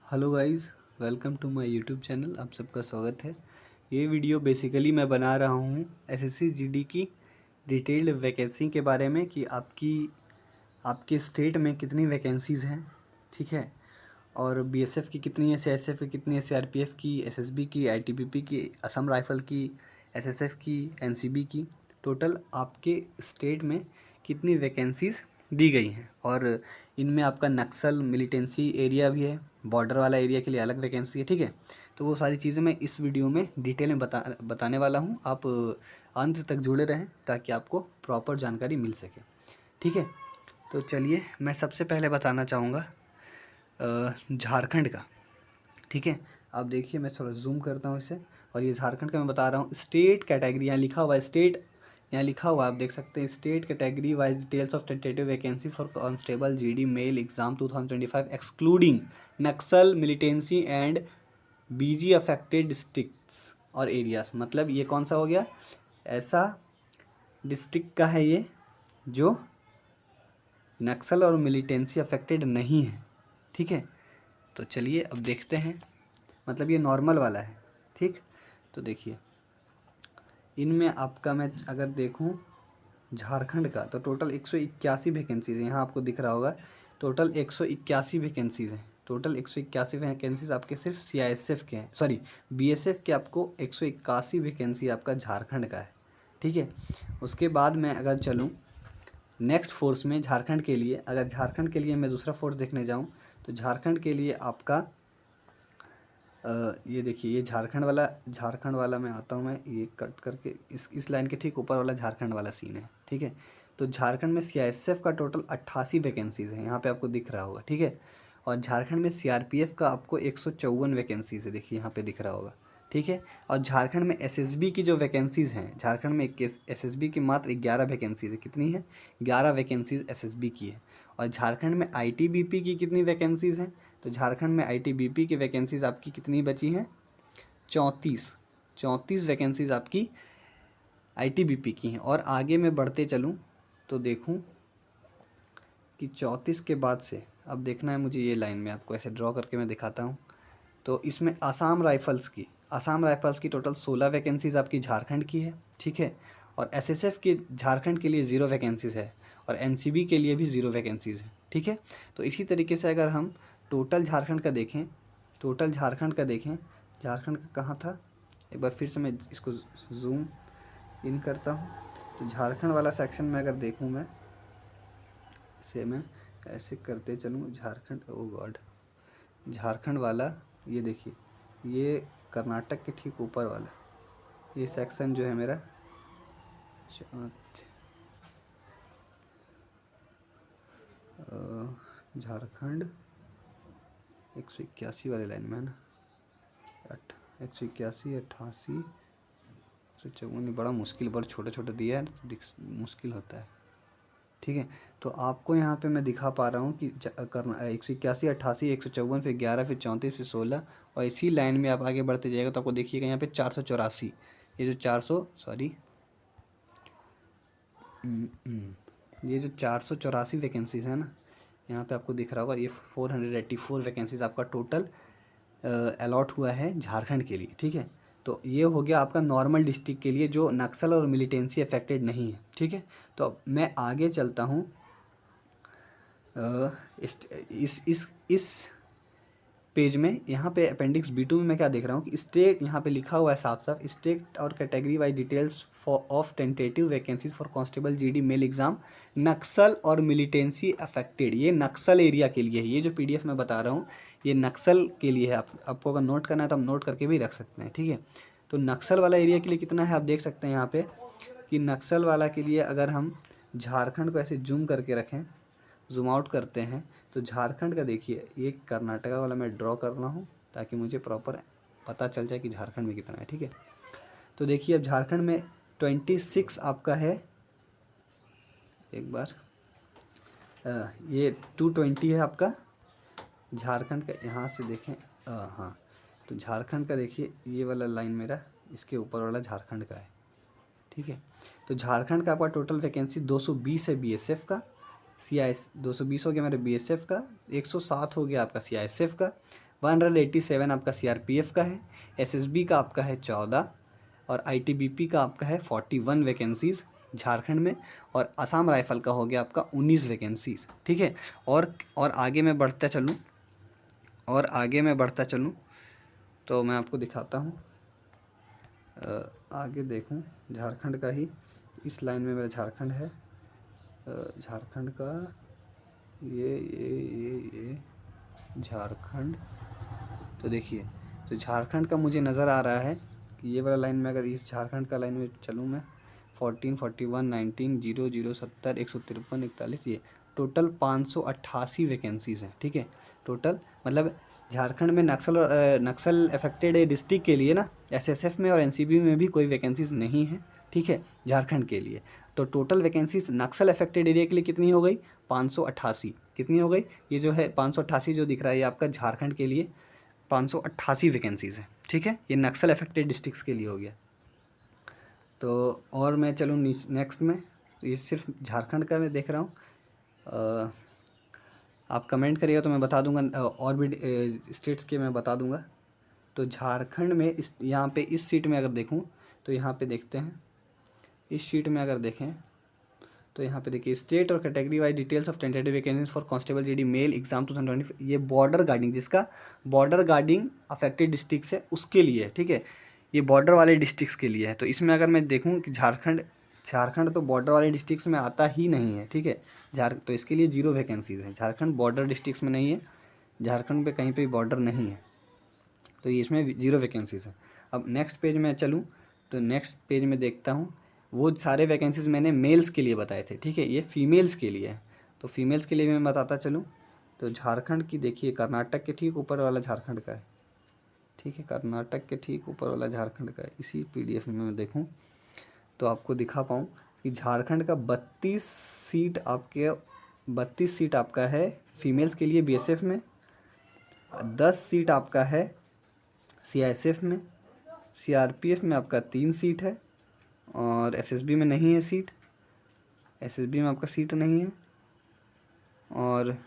Hello guys, welcome to my YouTube channel. आप सबका स्वागत है। ये वीडियो बेसिकली मैं बना रहा हूँ एसएससी जीडी की डिटेल्ड वैकेंसी के बारे में कि आपके स्टेट में कितनी वैकेंसीज़ हैं, ठीक है। और बीएसएफ की कितनी है, सीआईएसएफ की कितनी है, सीआरपीएफ की, एसएसबी की, आईटीबीपी की, असम राइफल की, एसएसएफ की, एनसीबी की, टोटल आपके स्टेट में कितनी वैकेंसीज़ दी गई हैं। और इनमें आपका नक्सल मिलिटेंसी एरिया भी है, बॉर्डर वाला एरिया के लिए अलग वैकेंसी है, ठीक है। तो वो सारी चीज़ें मैं इस वीडियो में डिटेल में बताने वाला हूँ। आप अंत तक जुड़े रहें ताकि आपको प्रॉपर जानकारी मिल सके, ठीक है। तो चलिए मैं सबसे पहले बताना चाहूँगा झारखंड का, ठीक है। आप देखिए, मैं थोड़ा जूम करता हूँ इसे, और ये झारखंड का मैं बता रहा हूँ। स्टेट कैटेगरी यहाँ लिखा हुआ है, स्टेट यहाँ लिखा हुआ है, आप देख सकते हैं। State category wise details of tentative vacancies for constable GD male exam 2025 excluding Naxal militancy and BG affected districts और एरियाज। मतलब ये कौन सा हो गया, ऐसा डिस्ट्रिक्ट का है ये जो नक्सल और मिलिटेंसी अफेक्टेड नहीं है, ठीक है। तो चलिए अब देखते हैं, मतलब ये नॉर्मल वाला है, ठीक। तो देखिए इनमें आपका मैं अगर देखूं झारखंड का, तो टोटल 181 वैकेंसीज़ हैं। यहाँ आपको दिख रहा होगा टोटल 181 वैकेंसीज़ हैं। टोटल 181 वैकेंसीज आपके सिर्फ सीआईएसएफ के हैं, सॉरी बीएसएफ के। आपको 181 वैकेंसी आपका झारखंड का है, ठीक है। उसके बाद मैं अगर चलूँ नेक्स्ट फोर्स में झारखंड के लिए, अगर झारखंड के लिए मैं दूसरा फोर्स देखने जाऊँ तो झारखंड के लिए आपका ये देखिए, ये झारखंड वाला मैं आता हूँ, मैं ये कट करके इस लाइन के ठीक ऊपर वाला झारखंड वाला सीन है, ठीक है। तो झारखंड में सीआईएसएफ का टोटल 88 वैकेंसीज़ है, यहाँ पे आपको दिख रहा होगा, ठीक है। और झारखंड में सीआरपीएफ का आपको 154 वैकेंसीज़ है, देखिए यहाँ पे दिख रहा होगा, ठीक है। और झारखंड में एसएसबी की जो वैकेंसीज़ हैं, झारखंड में एसएसबी की मात्र 11 वैकेंसीज़ है। कितनी है? 11 वैकेंसीज़ एसएसबी की है। और झारखंड में आईटीबीपी की कितनी वैकेंसीज़ हैं? तो झारखंड में आईटीबीपी की वैकेंसीज़ आपकी कितनी बची हैं? 34 वैकेंसीज़ आपकी आईटीबीपी की हैं। और आगे मैं बढ़ते चलूँ तो देखूँ कि 34 के बाद से अब देखना है मुझे, ये लाइन में आपको ऐसे ड्रॉ करके मैं दिखाता हूँ। तो इसमें आसाम राइफल्स की टोटल 16 वैकेंसीज़ आपकी झारखंड की है, ठीक है। और एसएसएफ की झारखंड के लिए 0 वैकेंसीज़ है, और एनसीबी के लिए भी 0 वैकेंसीज़ है, ठीक है। तो इसी तरीके से अगर हम टोटल झारखंड का देखें, झारखंड का कहाँ था, एक बार फिर से मैं इसको जूम इन करता हूँ। तो झारखंड वाला सेक्शन में अगर देखूँ मैं, इसे मैं ऐसे करते चलूँ, झारखंड, ओ गॉड, झारखंड वाला, ये देखिए, ये कर्नाटक के ठीक ऊपर वाला ये सेक्शन जो है मेरा, झारखंड 181 वाले लाइन में है ना, 181, 88, 154, बड़ा मुश्किल, बड़ा छोटा छोटा दिया है, मुश्किल होता है, ठीक है। तो आपको यहाँ पे मैं दिखा पा रहा हूँ कि 181, 88, 154, फिर 11, फिर 34, फिर 16, और इसी लाइन में आप आगे बढ़ते जाएगा तो आपको देखिएगा यहाँ पे 484, ये जो 484 वैकेंसीज़ है ना, यहाँ पे आपको दिख रहा होगा, ये 484 वैकेंसीज़ आपका टोटल अलॉट हुआ है झारखंड के लिए, ठीक है। तो ये हो गया आपका नॉर्मल डिस्ट्रिक्ट के लिए जो नक्सल और मिलिटेंसी अफेक्टेड नहीं है, ठीक है। तो अब मैं आगे चलता हूँ इस पेज में। यहाँ पे अपेंडिक्स B2 में मैं क्या देख रहा हूँ कि स्टेट, यहाँ पे लिखा हुआ है साफ साफ, स्टेट और category wise details of tentative vacancies for constable GD male exam Naxal और मिलिटेंसी अफेक्टेड। ये नक्सल एरिया के लिए है, ये जो पीडीएफ मैं बता रहा हूँ ये नक्सल के लिए है। आपको अगर नोट करना है तो हम नोट करके भी रख सकते हैं, ठीक है। तो नक्सल वाला एरिया के लिए कितना है, आप देख सकते हैं यहाँ पे कि नक्सल वाला के लिए अगर हम झारखंड को ऐसे जूम करके रखें, जूम आउट करते हैं, तो झारखंड का देखिए, ये कर्नाटका वाला मैं ड्रॉ कर रहा हूँ ताकि मुझे प्रॉपर पता चल जाए कि झारखंड में कितना है, ठीक है। तो देखिए अब झारखंड में 26 आपका है, एक बार ये 220 है आपका झारखंड का। यहाँ से देखें, हाँ, तो झारखंड का देखिए, ये वाला लाइन मेरा इसके ऊपर वाला झारखंड का है, ठीक है। तो झारखंड का आपका टोटल वैकेंसी 220 है बीएसएफ का, CIS 220 हो गया मेरे बीएसएफ का, 107 हो गया आपका सीआईएसएफ का, 187 आपका सीआरपीएफ का है, एसएसबी का आपका है 14 और आईटीबीपी का आपका है 41 वैकेंसीज़ झारखंड में, और असम राइफल का हो गया आपका 19 वैकेंसीज़। ठीक है, और आगे मैं बढ़ता चलूँ तो मैं आपको दिखाता हूँ, आगे देखूँ झारखंड का ही, इस लाइन में मेरा झारखंड है, झारखंड का ये झारखंड, तो देखिए, तो झारखंड का मुझे नज़र आ रहा है कि ये वाला लाइन में, अगर इस झारखंड का लाइन में चलूँ मैं, 14, 41, 19, 0, 0, 70, 153, 41, ये टोटल 588 वैकेंसीज़ हैं। ठीक है, टोटल मतलब झारखंड में नक्सल अफेक्टेड डिस्ट्रिक्ट के लिए ना एसएसएफ में और एनसीबी में भी कोई वैकेंसीज़ नहीं है। ठीक है, झारखंड के लिए तो टोटल वैकेंसीज नक्सल अफेक्टेड एरिया के लिए कितनी हो गई, 588। कितनी हो गई, ये जो है 588 जो दिख रहा है ये आपका झारखंड के लिए 588 वैकेंसीज़ है। ठीक है, ये नक्सल अफेक्टेड डिस्ट्रिक्ट्स के लिए हो गया। तो और मैं चलूँ नेक्स्ट में, ये सिर्फ झारखंड का मैं देख रहा हूँ, आप कमेंट करिएगा तो मैं बता दूंगा, और भी स्टेट्स के मैं बता दूंगा। तो झारखंड में यहाँ पे इस सीट में अगर देखूँ तो यहाँ पे देखते हैं, इस शीट में अगर देखें तो यहाँ पे देखिए स्टेट और category wise details of tentative vacancies for constable GD male exam 2020, ये बॉर्डर गार्डिंग, जिसका बॉर्डर गार्डिंग अफेक्टेड डिस्ट्रिक्ट है उसके लिए है। ठीक है, ये बॉर्डर वाले डिस्ट्रिक्ट्स के लिए है। तो इसमें अगर मैं देखूँ कि झारखंड तो बॉर्डर वाले डिस्ट्रिक्ट्स में आता ही नहीं है। ठीक है, तो इसके लिए 0 वैकेंसीज है। झारखंड बॉर्डर डिस्ट्रिक्ट्स में नहीं है, झारखंड पे कहीं पे बॉर्डर नहीं है, तो ये इसमें 0 वैकेंसीज है। अब नेक्स्ट पेज में चलूँ तो नेक्स्ट पेज में देखता हूँ, वो सारे वैकेंसीज मैंने मेल्स के लिए बताए थे। ठीक है, ये फीमेल्स के लिए है, तो फीमेल्स के लिए मैं बताता चलूँ तो झारखंड की देखिए, कर्नाटक के ठीक ऊपर वाला झारखंड का है। ठीक है, कर्नाटक के ठीक ऊपर वाला झारखंड का है। इसी पीडीएफ में मैं देखूँ तो आपको दिखा पाऊँ कि झारखंड का 32 सीट आपका है फीमेल्स के लिए बीएसएफ में, 10 सीट आपका है सीआईएसएफ में, सीआरपीएफ में आपका 3 सीट है, और एसएसबी में नहीं है सीट, एसएसबी में आपका सीट नहीं है, और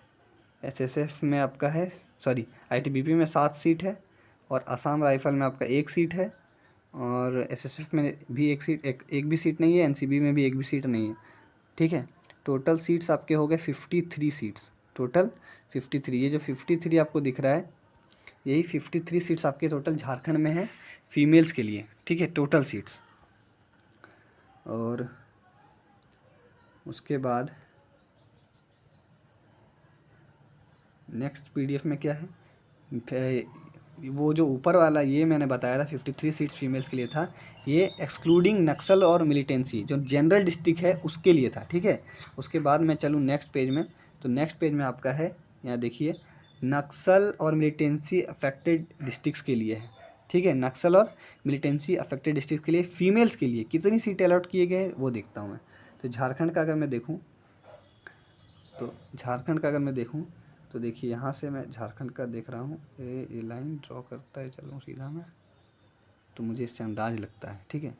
एसएसएफ में आपका है, सॉरी आईटीबीपी में 7 सीट है, और असम राइफल में आपका 1 सीट है, और एसएसएफ में भी 1 सीट, एक भी सीट नहीं है, एनसीबी में भी 1 भी सीट नहीं है। ठीक है, टोटल सीट्स आपके हो गए 53 सीट्स, टोटल 53। ये जो 53 आपको दिख रहा है, यही 53 सीट्स आपके टोटल झारखंड में है फीमेल्स के लिए। ठीक है, टोटल सीट्स। और उसके बाद नेक्स्ट पीडीएफ में क्या है, वो जो ऊपर वाला ये मैंने बताया था 53 सीट्स फीमेल्स के लिए था, ये एक्सक्लूडिंग नक्सल और मिलिटेंसी जो जनरल डिस्ट्रिक्ट है उसके लिए था। ठीक है, उसके बाद मैं चलूँ नेक्स्ट पेज में, तो नेक्स्ट पेज में आपका है, यहाँ देखिए नक्सल और मिलिटेंसी अफेक्टेड डिस्ट्रिक्ट्स के लिए है। ठीक है, नक्सल और मिलिटेंसी अफेक्टेड डिस्ट्रिक्ट के लिए फीमेल्स के लिए कितनी सीट अलॉट किए गए वो देखता हूँ मैं। तो झारखंड का अगर मैं देखूँ तो देखिए यहाँ से मैं झारखंड का देख रहा हूँ, ये लाइन ड्रॉ करता है, चलूँ सीधा मैं तो मुझे इससे अंदाज लगता है। ठीक है,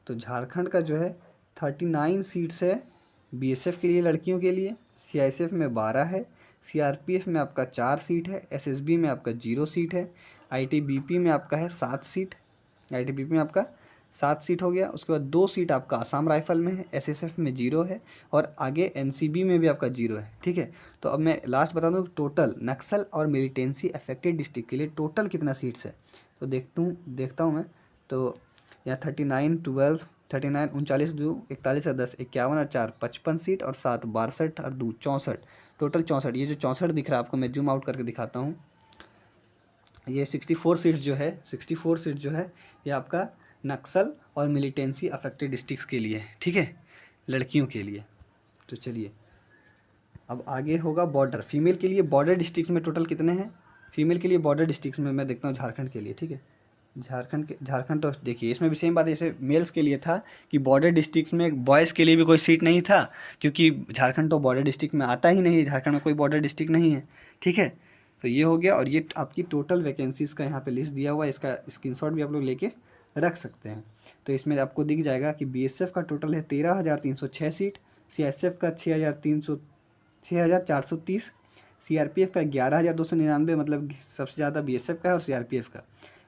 तो झारखंड का जो है 39 सीट्स है बीएसएफ के लिए लड़कियों के लिए, सीआईएसएफ में 12 है, सीआरपीएफ में आपका 4 सीट है, एसएसबी में आपका 0 सीट है, आईटीबीपी में आपका है 7 सीट, आईटीबीपी में आपका 7 सीट हो गया। उसके बाद 2 सीट आपका असम राइफल में है, एसएसएफ में 0 है, और आगे एनसीबी में भी आपका 0 है। ठीक है, तो अब मैं लास्ट बता दूँ टोटल नक्सल और मिलिटेंसी अफेक्टेड डिस्ट्रिक्ट के लिए टोटल कितना सीट्स है, तो देखता हूँ मैं। तो यहाँ 39, 12, 39, 39, 2, 41 और 10, 51 और 4, 55 सीट, और 7, 62 और 2, 64, टोटल 64। ये जो 64 दिख रहा है आपको, मैं जूम आउट करके दिखाता हूँ, ये 64 सीट जो है ये आपका नक्सल और मिलिटेंसी अफेक्टेड डिस्ट्रिक्ट्स के लिए है। ठीक है, लड़कियों के लिए। तो चलिए अब आगे होगा बॉर्डर, फीमेल के लिए बॉर्डर डिस्ट्रिक्ट्स में टोटल कितने हैं फीमेल के लिए बॉर्डर डिस्ट्रिक्ट्स में, मैं देखता हूँ झारखंड के लिए। ठीक है, झारखंड तो देखिए इसमें भी सेम बात है जैसे मेल्स के लिए था कि बॉर्डर डिस्ट्रिक्ट्स में बॉयज़ के लिए भी कोई सीट नहीं था, क्योंकि झारखंड तो बॉर्डर डिस्ट्रिक्ट में आता ही नहीं है, झारखंड में कोई बॉर्डर डिस्ट्रिक्ट नहीं है। ठीक है, तो ये हो गया, और ये आपकी टोटल वैकेंसीज़ का यहाँ पे लिस्ट दिया हुआ है, इसका स्क्रीनशॉट भी आप लोग लेके रख सकते हैं। तो इसमें आपको दिख जाएगा कि बीएसएफ का टोटल है 13,306 सीट, सीआईएसएफ का 6,430, सीआरपीएफ का 11,299, मतलब सबसे ज़्यादा बीएसएफ का है और सीआरपीएफ का।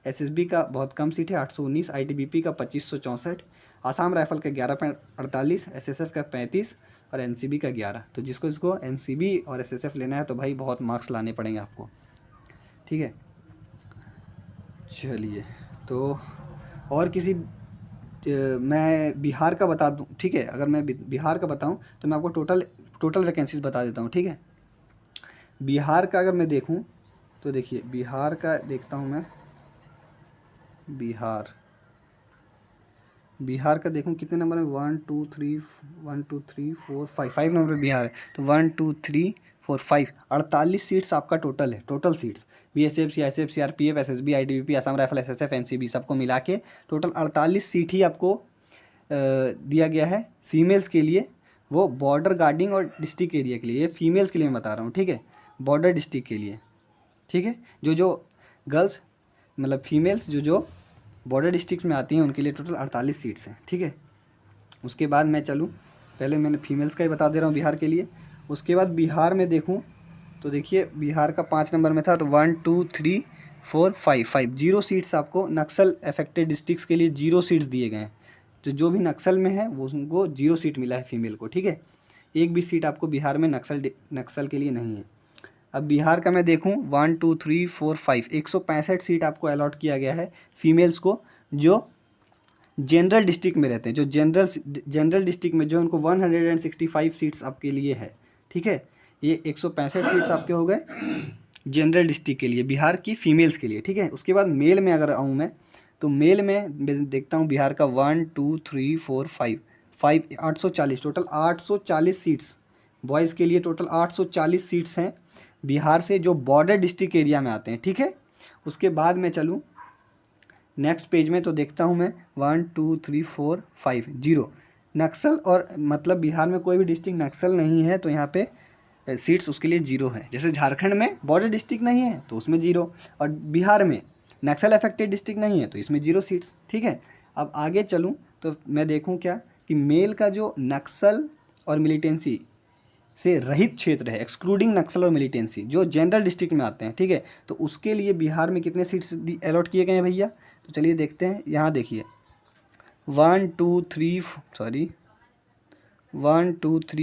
एसएसबी का बहुत कम सीट है 819, आईटीबीपी का 2564, आसाम राइफल का 11.48, एसएसएफ का 35 और एनसीबी का 11। तो जिसको इसको एनसीबी और एसएसएफ लेना है तो भाई बहुत मार्क्स लाने पड़ेंगे आपको, ठीक है। चलिए, तो और किसी मैं बिहार का बता दूं, ठीक है। अगर मैं बिहार का बताऊं तो मैं आपको टोटल वैकेंसीज बता देता हूं, ठीक है। बिहार का अगर मैं देखूं तो देखिए, बिहार का देखता हूं मैं। बिहार का देखूं कितने नंबर में, 1 2 3 4 5 नंबर बिहार है। तो 1 2 3 4 5 48 सीट्स आपका टोटल है। Total seats BSF, CISF, CRPF, SSB, ITBP, Assam rifle, SSF, NCB सबको मिला के टोटल 48 सीट ही आपको दिया गया है फीमेल्स के लिए। वो बॉर्डर गार्डिंग और डिस्ट्रिक्ट एरिया के लिए, ये फीमेल्स के लिए मैं बता रहा हूँ, ठीक है। बॉर्डर डिस्ट्रिक्ट के लिए, ठीक है। जो गर्ल्स मतलब फीमेल्स जो बॉर्डर डिस्ट्रिक्ट में आती हैं उनके लिए टोटल 48 सीट्स हैं, ठीक है। उसके बाद मैं चलूँ, पहले मैंने फीमेल्स का ही बता दे रहा हूँ बिहार के लिए। उसके बाद बिहार में देखूँ तो देखिए, बिहार का 5 नंबर में था। तो 1 2 3 4 5 0 सीट्स आपको नक्सल अफेक्टेड डिस्ट्रिक्ट्स के लिए 0 सीट्स दिए गए हैं। तो जो भी नक्सल में है वो उनको 0 सीट मिला है फीमेल को, ठीक है। एक भी सीट आपको बिहार में नक्सल के लिए नहीं है। अब बिहार का मैं देखूं 1 2 3 4 5 165 सीट आपको अलॉट किया गया है फीमेल्स को, जो जनरल डिस्ट्रिक्ट में रहते हैं। जो जनरल डिस्ट्रिक्ट में जो उनको 165 सीट्स आपके लिए है, ठीक है। ये 165 सीट्स आपके हो गए जनरल डिस्ट्रिक्ट के लिए, बिहार की फीमेल्स के लिए, ठीक है। उसके बाद मेल में अगर आऊँ मैं, तो मेल में देखता हूँ बिहार का 1 2 3 4 5 840, टोटल 840 सीट्स बॉयज़ के लिए। टोटल 840 सीट्स हैं बिहार से, जो बॉर्डर डिस्ट्रिक्ट एरिया में आते हैं, ठीक है। उसके बाद मैं चलूँ नेक्स्ट पेज में तो देखता हूँ मैं 1 2 3 4 5 0 नक्सल, और मतलब बिहार में कोई भी डिस्ट्रिक्ट नक्सल नहीं है तो यहाँ पे सीट्स उसके लिए 0 है। जैसे झारखंड में बॉर्डर डिस्ट्रिक्ट नहीं है तो उसमें 0, और बिहार में नक्सल अफेक्टेड डिस्ट्रिक्ट नहीं है तो इसमें 0 सीट्स, ठीक है। अब आगे चलूँ तो मैं देखूँ क्या कि मेल का जो नक्सल और मिलिटेंसी से रहित क्षेत्र है, एक्सक्लूडिंग नक्सल और मिलिटेंसी, जो जनरल डिस्ट्रिक्ट में आते हैं, ठीक है। तो उसके लिए बिहार में कितने सीट्स अलॉट किए गए हैं भैया, तो चलिए देखते हैं। यहाँ देखिए 1 2 3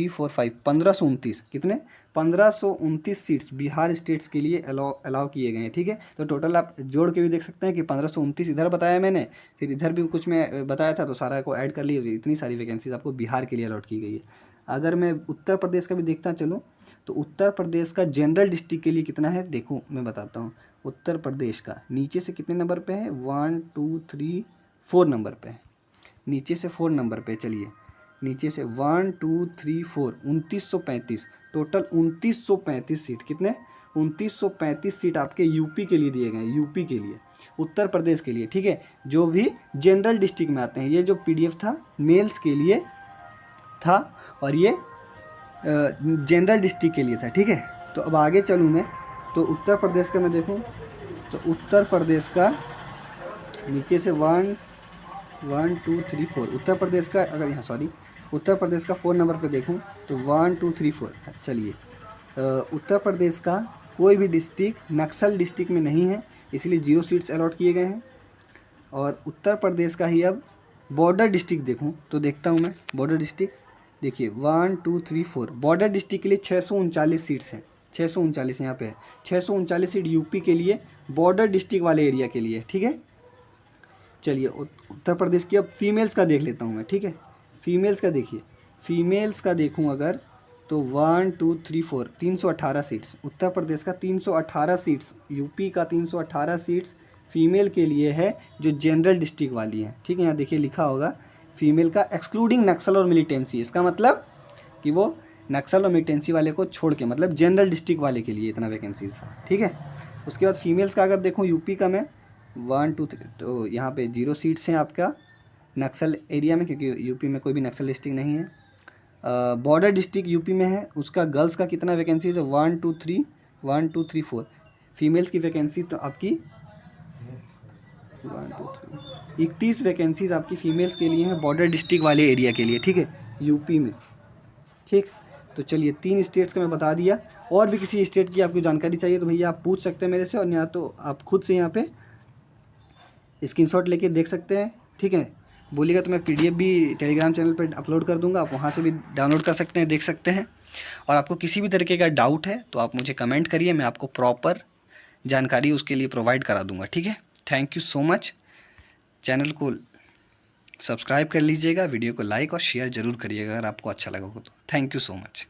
4 5 1529, कितने 1529 सीट्स बिहार स्टेट्स के लिए अलाउ किए गए हैं, ठीक है। तो टोटल आप जोड़ के भी देख सकते हैं कि 1529 इधर बताया मैंने, फिर इधर भी कुछ मैं बताया था, तो सारा को ऐड कर लिए, इतनी सारी वैकेंसीज आपको बिहार के लिए अलॉट की गई है। अगर मैं उत्तर प्रदेश का भी देखता चलूँ तो उत्तर प्रदेश का जनरल डिस्ट्रिक्ट के लिए कितना है, देखो मैं बताता हूँ। उत्तर प्रदेश का नीचे से कितने नंबर पे है, 1 2 3 4 नंबर पे है, नीचे से 4 नंबर पे। चलिए नीचे से 1 2 3 4 2935, टोटल 2935 सीट, कितने 2935 सीट आपके यूपी के लिए दिए गए हैं, यूपी के लिए, उत्तर प्रदेश के लिए, ठीक है। जो भी जनरल डिस्ट्रिक्ट में आते हैं, ये जो पीडीएफ था मेल्स के लिए था और ये जनरल डिस्ट्रिक्ट के लिए था, ठीक है। तो अब आगे चलूँ मैं तो उत्तर प्रदेश का मैं देखूँ तो उत्तर प्रदेश का नीचे से 1 2 3 4 उत्तर प्रदेश का, अगर यहाँ उत्तर प्रदेश का 4 नंबर पे देखूँ तो 1 2 3 4। चलिए उत्तर प्रदेश का कोई भी डिस्ट्रिक्ट नक्सल डिस्ट्रिक्ट में नहीं है, इसलिए 0 सीट्स अलॉट किए गए हैं। और उत्तर प्रदेश का ही अब बॉर्डर डिस्ट्रिक्ट देखूँ तो देखता हूँ मैं बॉर्डर डिस्ट्रिक्ट, देखिए 1 2 3 4 बॉर्डर डिस्ट्रिक्ट के लिए 639 सीट्स हैं, 639 यहाँ पे है। 639 सीट यूपी के लिए, बॉर्डर डिस्ट्रिक्ट वाले एरिया के लिए, ठीक है। चलिए उत्तर प्रदेश की अब फीमेल्स का देख लेता हूँ मैं, ठीक है। फीमेल्स का देखिए, फीमेल्स का देखूँ अगर तो 1 2 3 4 318 सीट्स उत्तर प्रदेश का, 318 सीट्स यूपी का, 318 सीट्स फीमेल के लिए है जो जनरल डिस्ट्रिक्ट वाली है, ठीक है। यहाँ देखिए लिखा होगा फीमेल का एक्सक्लूडिंग नक्सल और मिलिटेंसी, इसका मतलब कि वो नक्सल और मिलिटेंसी वाले को छोड़ के, मतलब जनरल डिस्ट्रिक्ट वाले के लिए इतना वैकेंसीज था, ठीक है। उसके बाद फीमेल्स का अगर देखूँ यूपी का मैं 1 2 3, तो यहाँ पे 0 सीट्स हैं आपका नक्सल एरिया में, क्योंकि यूपी में कोई भी नक्सल डिस्ट्रिक्ट नहीं है। बॉर्डर डिस्ट्रिक्ट यूपी में है, उसका गर्ल्स का कितना वैकेंसीज है 1 2 3 4। फीमेल्स की वैकेंसी तो आपकी 1 2 3 31 वैकेंसीज आपकी फीमेल्स के लिए हैं बॉर्डर डिस्ट्रिक्ट वाले एरिया के लिए, ठीक है, यूपी में, ठीक। तो चलिए 3 स्टेट्स का मैं बता दिया। और भी किसी स्टेट की आपको जानकारी चाहिए तो भैया आप पूछ सकते हैं मेरे से, और या तो आप खुद से यहाँ पे स्क्रीनशॉट लेके देख सकते हैं, ठीक है। बोलिएगा तो मैं PDF भी टेलीग्राम चैनल पर अपलोड कर दूँगा, आप वहाँ से भी डाउनलोड कर सकते हैं, देख सकते हैं। और आपको किसी भी तरीके का डाउट है तो आप मुझे कमेंट करिए, मैं आपको प्रॉपर जानकारी उसके लिए प्रोवाइड करा दूँगा, ठीक है। Thank you so much. Channel को सब्सक्राइब कर लीजिएगा, वीडियो को लाइक और शेयर ज़रूर करिएगा अगर आपको अच्छा लगा हो तो। Thank you so much.